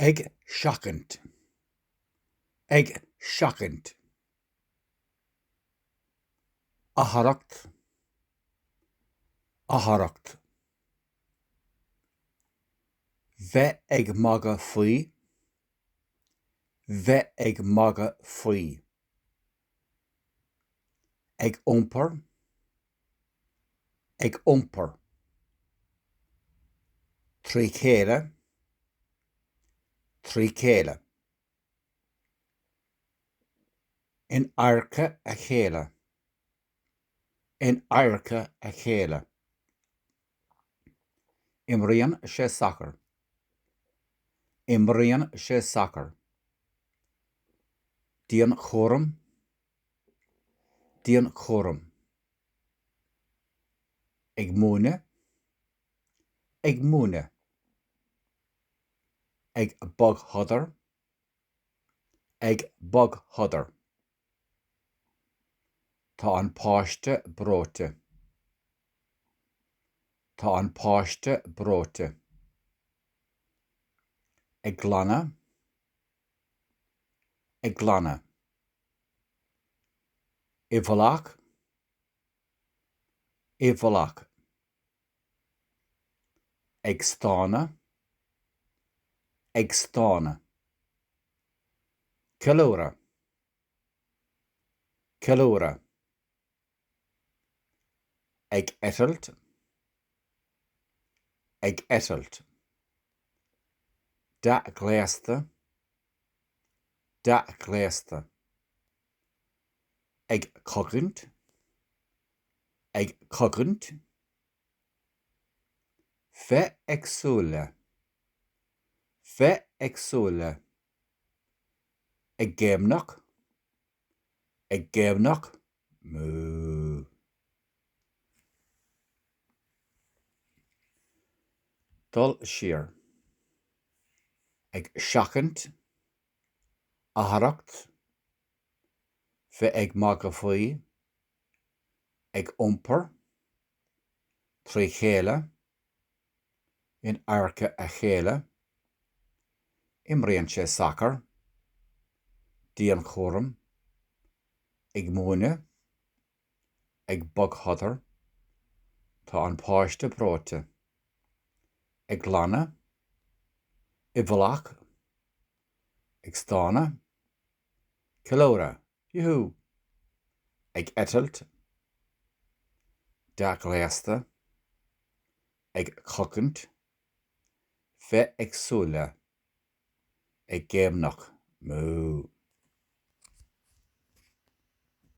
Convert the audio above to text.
ag seachaint, ag seachaint. Atharthacht, atharthacht. Bheith ag magadh faoi, bheith ag magadh faoi. Ag iompar, ag iompar. Trí chéile, trí chéile. In adharca a chéile, in adharca a chéile. Imríonn sé sacar, Imríonn sé sacar. Dianchúram, Dianchúram. Ag múineadh, ag múineadh. Ag bogshodar, ag bogshodar. Tá an páiste breoite, tá an páiste breoite. Ag glanadh, ag glanadh. Bhfolach, bhfolach. Ag stánadh, ag stánadh. Ceiliúradh, Ceiliúradh. Ag eitilt, ag eitilt. Dea-ghléasta, Dea-ghléasta. Ag cogaint, ag cogaint. Bheith ag súile, bheith ag súile. Ag géimneach, ag géimneach. Moo. Dul siar. Ag seachaint, atharthacht. Bheith ag magadh faoi, ag iompar. Trí chéile, in adharca a chéile. Imríonn sé sacar, Dianchúram. Ag múineadh, ag bogshodar. Tá an páiste breoite. Ag glanadh, bhfolach. Ag stánadh, Ceiliúradh. Yoo-hoo. Ag eitilt, Dea-ghléasta. Ag cogaint. Bheith ag súile, ag géimneach. Moo.